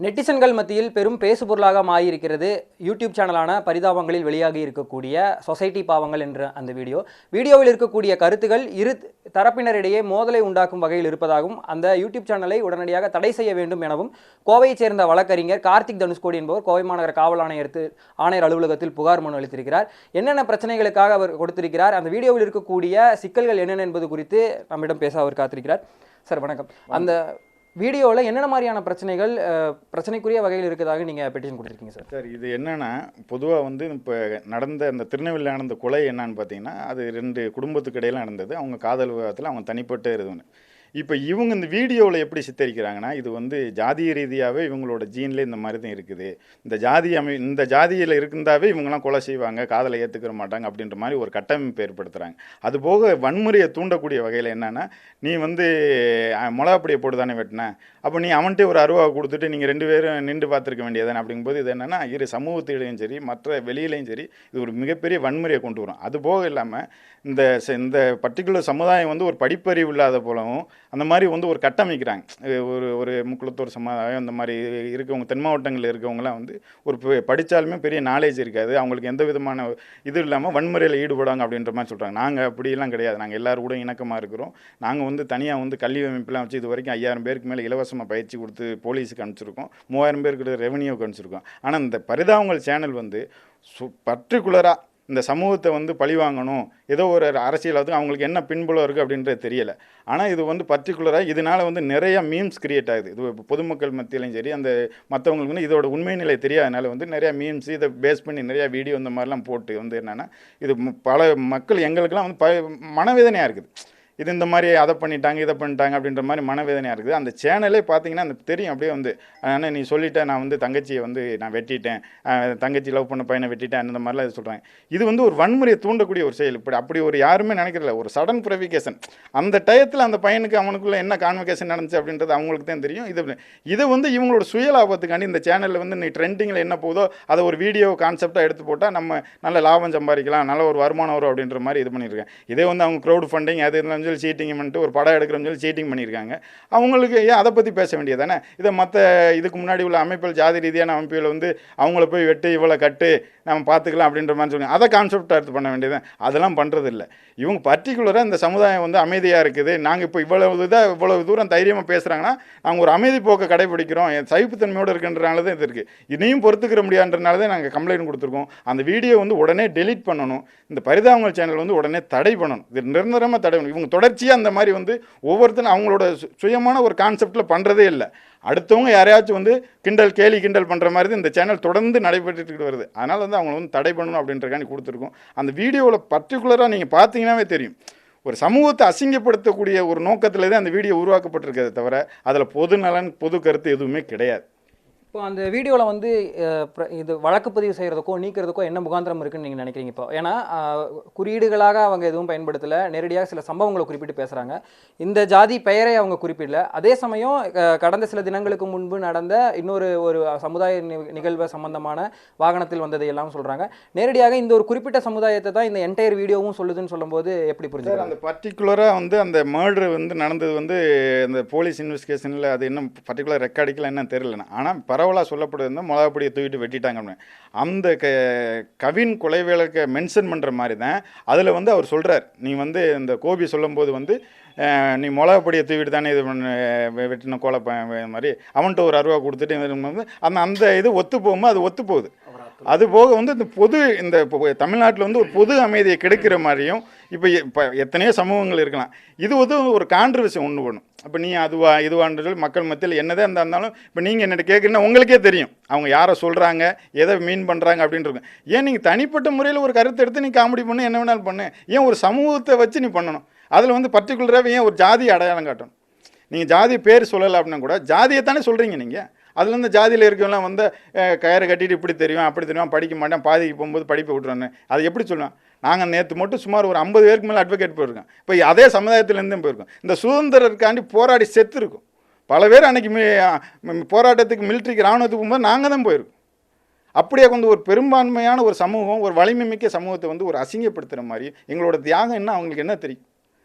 நெட்டிசன்கள் மத்தியில் பெரும் பேசுபொருளாக மாறியிருக்கிறது யூடியூப் சேனலான பரிதாபங்களில் வெளியாகி இருக்கக்கூடிய சொசைட்டி பாவங்கள் என்ற அந்த வீடியோவில் இருக்கக்கூடிய கருத்துக்கள் இரு தரப்பினரிடையே மோதலை உண்டாக்கும் வகையில் இருப்பதாகவும் அந்த யூடியூப் சேனலை உடனடியாக தடை செய்ய வேண்டும் எனவும் கோவையைச் சேர்ந்த வழக்கறிஞர் கார்த்திக் தனுஷ்கோடி என்பவர் கோவை மாநகர காவல் ஆணையர் அலுவலகத்தில் புகார் மனு அளித்திருக்கிறார். என்னென்ன பிரச்சனைகளுக்காக அவர் கொடுத்திருக்கிறார், அந்த வீடியோவில் இருக்கக்கூடிய சிக்கல்கள் என்னென்ன என்பது குறித்து நம்மிடம் பேச அவர் காத்திருக்கிறார். சார் வணக்கம். அந்த வீடியோவில் என்னென்ன மாதிரியான பிரச்சனைக்குரிய வகையில் இருக்கிறதாக நீங்கள் பெட்டிஷன் கொடுத்துருக்கீங்க சார்? சார் இது என்னென்னா, பொதுவாக வந்து இப்போ நடந்த அந்த திருநெல்வேலியில் நடந்த கொலை என்னன்னு பார்த்தீங்கன்னா, அது 2 குடும்பத்துக்கு இடையில நடந்தது. அவங்க காதல் விவாதத்தில் அவங்க தனிப்பட்ட இதுன்னு. இப்போ இவங்க இந்த வீடியோவில் எப்படி சித்தரிக்கிறாங்கன்னா, இது வந்து ஜாதிய ரீதியாகவே இவங்களோட ஜீனில் இந்த மாதிரி தான் இருக்குது, இந்த ஜாதியில் இருந்தாவே இவங்கெல்லாம் கொலை செய்வாங்க, காதலை ஏற்றுக்கிற மாட்டாங்க அப்படின்ற மாதிரி ஒரு கட்டமைப்பு ஏற்படுத்துகிறாங்க. அதுபோக வன்முறையை தூண்டக்கூடிய வகையில் என்னென்னா, நீ வந்து மிளகாப்பொடியை போட்டு தானே வெட்டின, அப்போ நீ அவன்கிட்ட ஒரு 60 கொடுத்துட்டு நீங்கள் 2 பேரும் நின்று பார்த்துருக்க வேண்டியதானே அப்படிங்கும்போது இது என்னென்னா, இரு சமூகத்திலையும் சரி மற்ற வெளியிலையும் சரி இது ஒரு மிகப்பெரிய வன்முறையை கொண்டு வரும். அது போக இல்லாமல் இந்த பர்டிகுலர் சமுதாயம் வந்து ஒரு படிப்பறிவு இல்லாத போலவும் அந்த மாதிரி வந்து ஒரு கட்டமைக்கிறாங்க. ஒரு முக்குளத்தூர் சமுதாயம் இந்த மாதிரி இருக்கவங்க, தென் மாவட்டங்களில் இருக்கவங்களாம் வந்து ஒரு படித்தாலுமே பெரிய நாலேஜ் இருக்காது, அவங்களுக்கு எந்த விதமான இது இல்லாமல் வன்முறையில் ஈடுபடுவாங்க அப்படின்ற மாதிரி சொல்கிறாங்க. நாங்கள் அப்படிலாம் கிடையாது, நாங்கள் எல்லோரும் கூட இணக்கமாக இருக்கிறோம். நாங்கள் வந்து தனியாக வந்து கல்வி அமைப்பெல்லாம் வச்சு இது வரைக்கும் 5000 பேருக்கு மேலே இலவசமாக பயிற்சி கொடுத்து போலீஸுக்கு அனுப்பிச்சிருக்கோம், 3000 பேருக்கு ரெவன்யூக்கு அனுப்பிச்சிருக்கோம். ஆனால் இந்த பரிதாபங்கள் சேனல் வந்து பர்டிகுலராக இந்த சமூகத்தை வந்து பழி வாங்கணும், ஏதோ ஒரு அரசியல் வந்து அவங்களுக்கு என்ன பின்புலம் இருக்குது அப்படின்றது தெரியலை. ஆனால் இது வந்து பர்டிகுலராக இதனால் வந்து நிறைய மீம்ஸ் கிரியேட் ஆகுது. இது பொதுமக்கள் மத்தியிலையும் சரி அந்த மற்றவங்களுக்கு வந்து இதோட உண்மை நிலை தெரியாதனால வந்து நிறையா மீம்ஸ் இதை பேஸ் பண்ணி நிறையா வீடியோ இந்த மாதிரிலாம் போட்டு வந்து என்னென்னா, இது பல மக்கள் எங்களுக்கெல்லாம் வந்து மனவேதனையாக இருக்குது. இது இந்த மாதிரி அதை பண்ணிட்டாங்க இதை பண்ணிட்டாங்க அப்படின்ற மாதிரி மனவேதனையாக இருக்குது. அந்த சேனலே பார்த்தீங்கன்னா அந்த தெரியும் அப்படியே வந்து, ஆனால் நீ சொல்லிட்டேன், நான் வந்து தங்கச்சியை வந்து நான் வெட்டிட்டேன், தங்கச்சி லவ் பண்ண பையனை வெட்டிட்டேன் அந்த மாதிரிலாம் இது சொல்கிறாங்க. இது வந்து ஒரு வன்முறையை தூண்டக்கூடிய ஒரு செயல். அப்படி ஒரு யாருமே நினைக்கிறதில்ல. ஒரு சடன் ப்ரொவிகேஷன், அந்த டயத்தில் அந்த பையனுக்கு அவனுக்குள்ளே என்ன கான்வெகேஷன் நடந்துச்சு அப்படின்றது அவங்களுக்கு தான் தெரியும். இதை வந்து இவங்களோட சுயலாபத்துக்காண்டி இந்த சேனலில் வந்து நீ ட்ரெண்டிங்கில் என்ன போதோ அதை ஒரு வீடியோ கான்செப்டாக எடுத்து போட்டால் நம்ம நல்ல லாபம் சம்பாதிக்கலாம், நல்ல ஒரு வருமானம் வரும் அப்படின்ற மாதிரி இது பண்ணியிருக்கேன். இதே வந்து அவங்க க்ரௌட் ஃபண்டிங் அது இதெல்லாம் சீட்டிங் பண்ணிட்டு ஒரு படம் எடுக்கிறோம்னு சொல்லி சீட்டிங் பண்ணியிருக்காங்க. அவங்களுக்கு ஏன் அதை பற்றி பேச வேண்டியது தானே? இதை மற்ற இதுக்கு முன்னாடி உள்ள அமைப்புகள், ஜாதி ரீதியான அமைப்புகள் வந்து அவங்கள போய் வெட்டு இவ்வளோ கட்டு நம்ம பார்த்துக்கலாம் அப்படின்ற மாதிரி சொல்லுவாங்க. அதை கான்செப்டாக எடுத்து பண்ண வேண்டியது. அதெல்லாம் பண்ணுறது இல்லை. இவங்க பர்டிகுலராக இந்த சமுதாயம் வந்து அமைதியாக இருக்குது, நாங்கள் இப்போ இவ்வளவு தூரம் தைரியமாக பேசுகிறாங்கன்னா நாங்கள் ஒரு அமைதி போக்கை கடைபிடிக்கிறோம், சகிப்புத்தன்மையோடு இருக்குன்றனால தான் இது இருக்குது. இதையும் பொறுத்துக்கிற முடியாதுன்றனால தான் நாங்கள் கம்ப்ளைண்ட் கொடுத்துருக்கோம். அந்த வீடியோ வந்து உடனே டெலீட் பண்ணணும். இந்த பரிதாபங்கள் சேனல் வந்து உடனே தடை பண்ணணும். இது நிரந்தரமாக தடை பண்ணணும். இவங்க தொடர்ச்சியாக அந்த மாதிரி வந்து ஒவ்வொருத்தரும் அவங்களோட சுயமான ஒரு கான்செப்டில் பண்ணுறதே இல்லை. அடுத்தவங்க யாரையாச்சும் வந்து கேலி கிண்டல் பண்ணுற மாதிரி இந்த சேனல் தொடர்ந்து நடைபெற்றுட்டு வருது. அதனால் வந்து அவங்க வந்து தடை பண்ணணும் அப்படின்றக்காண்டி கொடுத்துருக்கோம். அந்த வீடியோவில் பர்டிகுலராக நீங்கள் பார்த்தீங்கன்னாவே தெரியும், ஒரு சமூகத்தை அசிங்கப்படுத்தக்கூடிய ஒரு நோக்கத்தில் தான் அந்த வீடியோ உருவாக்கப்பட்டிருக்கிறத தவிர அதில் பொது நலன் பொது கருத்து எதுவுமே கிடையாது. இப்போ அந்த வீடியோவில் வந்து இது வழக்கு பதிவு செய்கிறதுக்கோ நீக்கிறதுக்கோ என்ன முகாந்திரம் இருக்குன்னு நீங்கள் நினைக்கிறீங்க? இப்போ ஏன்னா குறியீடுகளாக அவங்க எதுவும் பயன்படுத்தலை, நேரடியாக சில சம்பவங்களை குறிப்பிட்டு பேசுகிறாங்க, இந்த ஜாதி பெயரை அவங்க குறிப்பிடல. அதே சமயம் கடந்த சில தினங்களுக்கு முன்பு நடந்த ஒரு சமுதாய நிகழ்வு சம்பந்தமான வாகனத்தில் வந்ததை எல்லாம் சொல்கிறாங்க. நேரடியாக இந்த ஒரு குறிப்பிட்ட சமுதாயத்தை தான் இந்த என்டையர் வீடியோவும் சொல்லுதுன்னு சொல்லும்போது எப்படி புரிஞ்சுது? அந்த பர்டிகுலராக வந்து அந்த மர்டர் வந்து நடந்தது வந்து அந்த போலீஸ் இன்வெஸ்டிகேஷனில் அது இன்னும் பர்டிகுலர் ரெக்கார்டிக்கெலாம் என்ன தெரியலண்ணா. ஆனால் பரவலாக சொல்லப்படுது மிளகாப்பொடியை தூக்கிட்டு வெட்டிட்டாங்க அப்படின்னு. அந்த கவின் கொலை வழக்கை மென்ஷன் பண்ணுற மாதிரி தான் அதில் வந்து அவர் சொல்கிறார். நீ வந்து இந்த கோபி சொல்லும்போது வந்து நீ மிளகாப்பொடியை தூக்கிட்டு தானே இது வெட்டின கோலை மாதிரி அவன்கிட்ட ஒரு 60 கொடுத்துட்டு அந்த இது ஒத்து போகும்போது அது ஒத்து போகுது. அதுபோக வந்து இந்த தமிழ்நாட்டில் வந்து ஒரு பொது அமைதியை கெடுக்கிற மாதிரியும் இப்போ எத்தனையோ சமூகங்கள் இருக்கலாம். இது வந்து ஒரு கான்ட்ரவர்சி ஒன்று பண்ணும். இப்போ நீ இதுவான்னு சொல்லி மக்கள் மத்தியில் என்னதான் இருந்தாலும் இப்போ நீங்கள் என்னட்ட கேட்குறீங்கன்னா உங்களுக்கே தெரியும் அவங்க யாரை சொல்கிறாங்க, எதை மீன் பண்ணுறாங்க அப்படின்ட்டு. ஏன் நீங்கள் தனிப்பட்ட முறையில் ஒரு கருத்தை எடுத்து நீ காமெடி பண்ணு, என்ன வேணாலும் பண்ணு, ஏன் ஒரு சமூகத்தை வச்சு நீ பண்ணணும்? அதில் வந்து பர்டிகுலராக ஏன் ஒரு ஜாதியை அடையாளம் காட்டணும்? நீங்கள் ஜாதி பேர் சொல்லலை அப்படின்னா கூட ஜாதியை தானே சொல்கிறீங்க நீங்கள். அதில் வந்து ஜாதியில் இருக்கவங்களாம் வந்து கயிறு கட்டிட்டு இப்படி தெரியும் அப்படி தெரியும், படிக்க மாட்டேன், பாதிக்கு போகும்போது படிப்பை விட்டுறான்னு அதை எப்படி சொல்லுவேன்? நாங்கள் நேற்று மட்டும் சுமார் ஒரு 50 பேருக்கு மேலே அட்வொகேட் போயிருக்கோம். இப்போ அதே சமுதாயத்துலேருந்தும் போயிருக்கோம். இந்த சுதந்திரத்துக்காண்டி போராடி செத்து இருக்கும் பல பேர். அன்றைக்கி போராட்டத்துக்கு மிலிட்ரிக்கு இராணுவத்துக்கு போகும்போது நாங்கள் தான் போயிருக்கோம். அப்படியே வந்து ஒரு பெரும்பான்மையான ஒரு சமூகம், ஒரு வலிமை மிக்க சமூகத்தை வந்து ஒரு அசிங்கப்படுத்துகிற மாதிரி எங்களோட தியாகம் என்ன அவங்களுக்கு என்ன தெரியும்?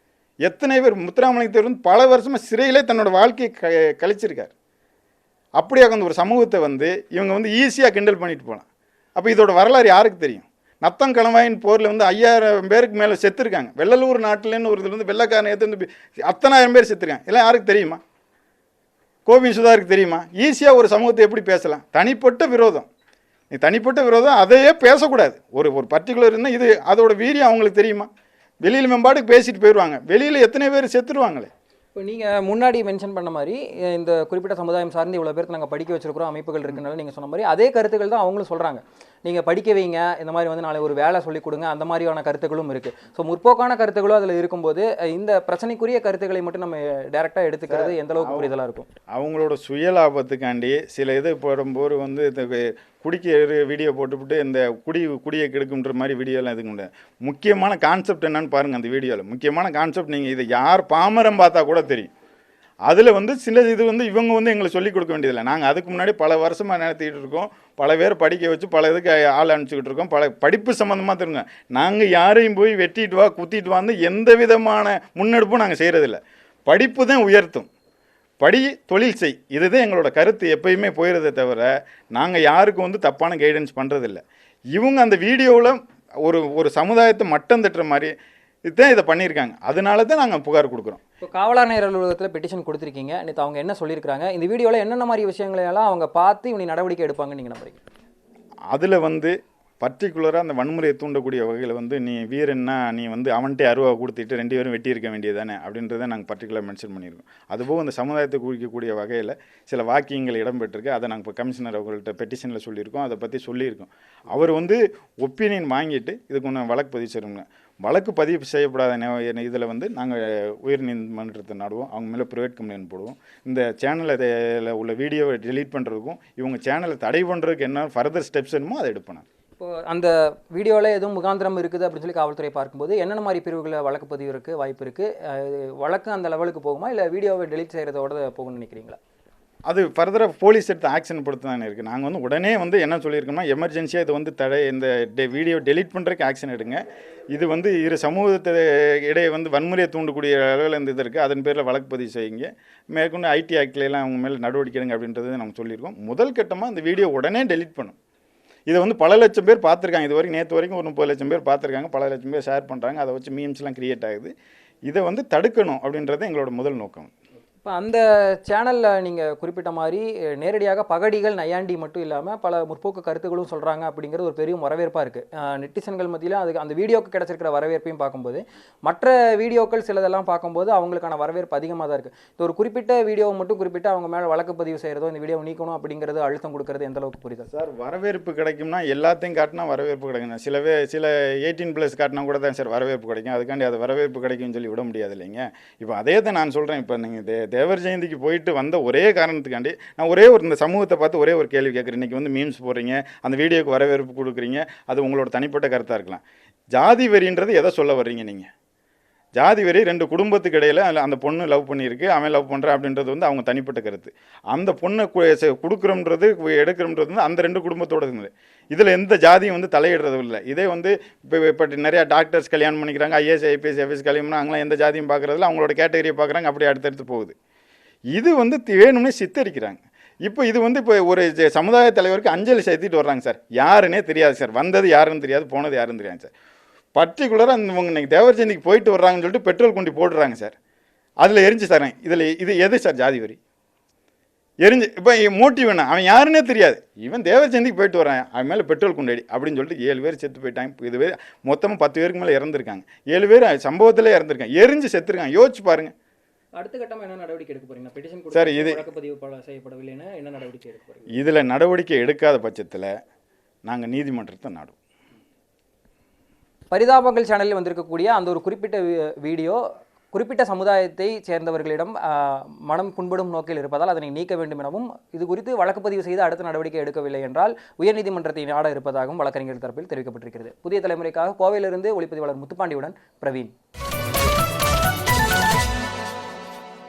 எத்தனை பேர் முத்துராமலிங்க தேவர் வந்து பல வருஷமாக சிறையிலே தன்னோட வாழ்க்கையை கழிச்சிருக்கார். அப்படியே அந்த ஒரு சமூகத்தை வந்து இவங்க வந்து ஈஸியாக கிண்டல் பண்ணிட்டு போகலாம். அப்போ இதோட வரலாறு யாருக்கு தெரியும்? நத்தம் கணவாயின் போரில் வந்து 5000 பேருக்கு மேலே செத்துருக்காங்க. வெள்ளலூர் நாட்டிலேன்னு ஒரு இதில் வந்து வெள்ளைக்காரனை எடுத்து அத்தனை ஆயிரம் பேர் செத்துருக்காங்க. எல்லாம் யாருக்கு தெரியுமா? கோவிந்த் சுதாருக்கு தெரியுமா? ஈஸியாக ஒரு சமூகத்தை எப்படி பேசலாம்? தனிப்பட்ட விரோதம், நீ தனிப்பட்ட விரோதம் அதையே பேசக்கூடாது. ஒரு பர்டிகுலர் இருந்தால் இது அதோட வீரியம் அவங்களுக்கு தெரியுமா? வெளியில் மேம்பாட்டுக்கு பேசிட்டு போயிடுவாங்க. வெளியில் எத்தனை பேர் செத்துருவாங்களே. இப்போ நீங்கள் முன்னாடி மென்ஷன் பண்ண மாதிரி இந்த குறிப்பிட்ட சமுதாயம் சார்ந்து இவ்வளோ பேருக்கு நாங்கள் படிக்க வச்சிருக்கிறோம், அமைப்புகள் இருக்குனால நீங்கள் சொன்ன மாதிரி அதே கருத்துக்கள் தான் அவங்களும் சொல்கிறாங்க. நீங்கள் படிக்க வைங்க, இந்த மாதிரி வந்து நாளை ஒரு வேலை சொல்லிக் கொடுங்க, அந்த மாதிரியான கருத்துக்களும் இருக்குது. ஸோ முற்போக்கான கருத்துக்களும் அதில் இருக்கும்போது இந்த பிரச்சனைக்குரிய கருத்துக்களை மட்டும் நம்ம டைரெக்டாக எடுத்துக்கிறது எந்த அளவுக்கு புரிதலாக இருக்கும்? அவங்களோட சுயலாபத்துக்காண்டி சில இது போடும்போது வந்து இந்த குடிக்க வீடியோ போட்டுவிட்டு இந்த குடியை கெடுக்குன்ற மாதிரி வீடியோலாம் எதுக்கு உண்டு. முக்கியமான கான்செப்ட் என்னன்னு பாருங்கள். அந்த வீடியோவில் முக்கியமான கான்செப்ட் நீங்கள் இதை யார் பாமரம் பார்த்தா கூட தெரியும். அதில் வந்து சில இது வந்து இவங்க வந்து எங்களுக்கு சொல்லிக் கொடுக்க வேண்டியதில்லை. நாங்கள் அதுக்கு முன்னாடி பல வருஷமாக நடத்திக்கிட்டு இருக்கோம். பல பேர் படிக்க வச்சு பல இதுக்கு ஆள் அனுப்பிச்சிக்கிட்டு இருக்கோம். பல படிப்பு சம்மந்தமாக தெரியுங்க. நாங்கள் யாரையும் போய் வெட்டிட்டு வா குத்திட்டு வாந்து எந்த விதமான முன்னெடுப்பும் நாங்கள் செய்கிறதில்ல. படிப்பு தான் உயர்த்தும். படி, தொழில் செய், இதுதான் எங்களோட கருத்து எப்பயுமே போயிடுறதே தவிர நாங்கள் யாருக்கும் வந்து தப்பான கைடன்ஸ் பண்ணுறதில்ல. இவங்க அந்த வீடியோவில் ஒரு சமுதாயத்தை மட்டம் தட்டுற மாதிரி இதுதான் இதை பண்ணியிருக்காங்க. அதனால தான் நாங்கள் புகார் கொடுக்குறோம். இப்போ காவலாணையர் அலுவலகத்தில் பெட்டிஷன் கொடுத்துருக்கீங்க. நேற்று அவங்க என்ன சொல்லியிருக்காங்க, இந்த வீடியோவில் என்னென்ன மாதிரி விஷயங்களையெல்லாம் அவங்க பார்த்து இவங்க நடவடிக்கை எடுப்பாங்கன்னு நீங்கள் நம்புறீங்க? அதில் வந்து பர்டிகுலராக அந்த வன்முறையை தூண்டக்கூடிய வகையில் வந்து நீ வீரன்னா நீ வந்து அவன்கிட்ட அருவா கொடுத்துட்டு 2 பேரும் வெட்டியிருக்க வேண்டியது தானே அப்படின்றத நாங்கள் பர்டிகுலர் மென்ஷன் பண்ணியிருக்கோம். அதுபோக அந்த சமுதாயத்தை குறிக்கக்கூடிய வகையில் சில வாக்கியங்கள் இடம்பெற்றிருக்கு. அதை நாங்கள் இப்போ கமிஷனர் அவங்கள்ட்ட பெட்டிஷனில் சொல்லியிருக்கோம். அதை பற்றி சொல்லியிருக்கோம். அவர் வந்து ஒப்பீனியன் வாங்கிட்டு இதுக்கு ஒன்று வழக்கு பதிவு செய்யணுங்க. வழக்கு பதிவு செய்யப்படாத இதில் வந்து நாங்கள் உயர்நீதிமன்றத்தை நாடுவோம். அவங்க மேலே ப்ரைவேட் கம்ப்ளைண்ட் போடுவோம். இந்த சேனலில் உள்ள வீடியோவை டெலீட் பண்ணுறதுக்கும் இவங்க சேனலை தடை பண்ணுறதுக்கு என்ன ஃபர்தர் ஸ்டெப்ஸ் என்னமோ அதை எடுப்போம். இப்போ அந்த வீடியோவில் எதுவும் முகாந்திரம் இருக்குது அப்படின்னு சொல்லி காவல்துறை பார்க்கும்போது என்னென்ன மாதிரி பிரிவுகளில் வழக்கு பதிவு இருக்குது, வாய்ப்பு இருக்குது? வழக்கு அந்த லெவலுக்கு போகுமா, இல்லை வீடியோவை டெலீட் செய்கிறதோட போகணும்னு நினைக்கிறீங்களா? அது ஃபர்தராக போலீஸ் எடுத்து ஆக்ஷன் பொறுத்து தானே இருக்குது. நாங்கள் வந்து உடனே வந்து என்ன சொல்லியிருக்கோம்னா எமர்ஜென்சியாக இது வந்து இந்த வீடியோ டெலீட் பண்ணுறதுக்கு ஆக்ஷன் எடுங்க. இது வந்து இரு சமூகத்தை இடையே வந்து வன்முறையை தூண்டக்கூடிய அளவில் இந்த இது இருக்குது. அதன் பேரில் வழக்கு பதிவு செய்யுங்க. மேற்கொண்டு ஐடி ஆக்ட்லாம் அவங்க மேலே நடவடிக்கை எடுங்க அப்படின்றது நாங்கள் சொல்லியிருக்கோம். முதல் கட்டமாக இந்த வீடியோ உடனே டெலீட் பண்ணும். இதை வந்து பல லட்சம் பேர் பார்த்துருக்காங்க. இது வரைக்கும் நேற்று வரைக்கும் ஒரு 30 லட்சம் பேர் பார்த்துருக்காங்க. பல லட்சம் பேர் ஷேர் பண்ணுறாங்க. அதை வச்சு மீம்ஸ்லாம் கிரியேட் ஆகுது. இதை வந்து தடுக்கணும் அப்படின்றது எங்களோட முதல் நோக்கம். இப்போ அந்த சேனலில் நீங்கள் குறிப்பிட்ட மாதிரி நேரடியாக பகடிகள் நையாண்டி மட்டும் இல்லாமல் பல முற்போக்கு கருத்துக்களும் சொல்கிறாங்க அப்படிங்கிறது ஒரு பெரிய வரவேற்பாக இருக்குது. நெட்டிசன்கள் மத்தியில் அதுக்கு அந்த வீடியோக்கு கிடச்சிருக்கிற வரவேற்பையும் பார்க்கும்போது மற்ற வீடியோக்கள் சிலதெல்லாம் பார்க்கும்போது அவங்களுக்கான வரவேற்பு அதிகமாக தான் இருக்குது. இது ஒரு குறிப்பிட்ட வீடியோவை மட்டும் குறிப்பிட்டு அவங்க மேலே வழக்கு பதிவு செய்கிறதோ இந்த வீடியோவை நீக்கணும் அப்படிங்கிறது அழுத்தம் கொடுக்கறது எந்த அளவுக்கு புரியுது சார்? வரவேற்பு கிடைக்கும்னா எல்லாத்தையும் காட்டினா வரவேற்பு கிடைக்கும். சில 18+ காட்டினா கூட தான் சார் வரவேற்பு கிடைக்கும். அதுக்காண்டி அது வரவேற்பு கிடைக்கும்னு சொல்லி விட முடியாது இல்லைங்க. இப்போ அதே தான் நான் சொல்கிறேன். இப்போ நீங்கள் தேவர் ஜெயந்திக்கு போயிட்டு வந்த ஒரே காரணத்துக்காண்டி நான் இந்த சமூகத்தை பார்த்து ஒரே ஒரு கேள்வி கேட்குறேன். இன்றைக்கி வந்து மீம்ஸ் போடுறீங்க, அந்த வீடியோக்கு வரவேற்பு கொடுக்குறீங்க, அது உங்களோட தனிப்பட்ட கருத்தாக இருக்கலாம். ஜாதி வெறின்றது எதை சொல்ல வர்றீங்க நீங்கள்? ஜாதி வெறி 2 குடும்பத்துக்கு இடையில் அந்த பொண்ணு லவ் பண்ணியிருக்கு, அவன் லவ் பண்ணுறான் அப்படின்றது வந்து அவங்க தனிப்பட்ட கருத்து. அந்த பொண்ணை கொடுக்குறோம்ன்றது எடுக்கிறோம்ன்றது வந்து அந்த 2 குடும்பத்தோட இருக்குது. இதில் எந்த ஜாதியும் வந்து தலையிடுறது இல்லை. இதே வந்து இப்போ நிறையா டாக்டர்ஸ் கல்யாணம் பண்ணிக்கிறாங்க, ஐஏஎஸ் ஐபிஎஸ் எஃப்எஸ் கல்யாணம், அவங்களாம் எந்த ஜாதியும் பார்க்குறதில்ல, அவங்களோட கேட்டகரியை பார்க்குறாங்க, அப்படியே அடுத்தடுத்து போகுது. இது வந்து வேணும்னே சித்தரிக்கிறாங்க. இப்போ இது வந்து இப்போ ஒரு சமுதாய தலைவருக்கு அஞ்சலி செலுத்திட்டு வர்றாங்க சார். யாருன்னே தெரியாது சார். வந்தது யாருன்னு தெரியாது, போனது யாருன்னு தெரியாது சார். பர்டிகுலராக இவங்க இன்னைக்கு தேவர் ஜெயந்திக்கு போயிட்டு வர்றாங்கன்னு சொல்லிட்டு பெட்ரோல் கொண்டு போடுறாங்க சார். அதில் எரிஞ்சு தரேன். இது எது சார் ஜாதி வரி? எரிஞ்சு இப்போ மோட்டிவ் என்ன? அவன் யாருன்னே தெரியாது. இவன் தேவர் ஜெயந்திக்கு போயிட்டு வரான், அவன் மேலே பெட்ரோல் கொண்டாடி அப்படின்னு சொல்லிட்டு 7 பேர் செத்து போயிட்டாங்க. இதுவே மொத்தமாக 10 பேருக்கு மேலே இறந்துருக்காங்க. 7 பேர் சம்பவத்திலே இறந்துருக்காங்க, எரிஞ்சு செத்துருக்காங்க. யோசிச்சு பாருங்கள். அடுத்த கட்டமாக என்ன நடவடிக்கை எடுக்க போறீங்க? பெட்டிஷன் சார், இது வழக்கு பதிவு செய்யப்படவில்லைன்னா என்ன நடவடிக்கை எடுக்க போறீங்க? இதில் நடவடிக்கை எடுக்காத பட்சத்தில் நாங்கள் நீதிமன்றத்தை நாடுவோம். பரிதாபங்கள் சேனலில் வந்திருக்கக்கூடிய அந்த ஒரு குறிப்பிட்ட வீடியோ குறிப்பிட்ட சமுதாயத்தை சேர்ந்தவர்களிடம் மனம் புண்படும் நோக்கில் இருப்பதால் அதனை நீக்க வேண்டும் எனவும் இது குறித்து வழக்கு பதிவு செய்து அடுத்த நடவடிக்கை எடுக்கவில்லை என்றால் உயர்நீதிமன்றத்தை நாட இருப்பதாகவும் வழக்கறிஞர் தரப்பில் தெரிவிக்கப்பட்டிருக்கிறது. புதிய தலைமுறைக்காக கோவையிலிருந்து ஒளிப்பதிவாளர் முத்துப்பாண்டியுடன் பிரவீன்.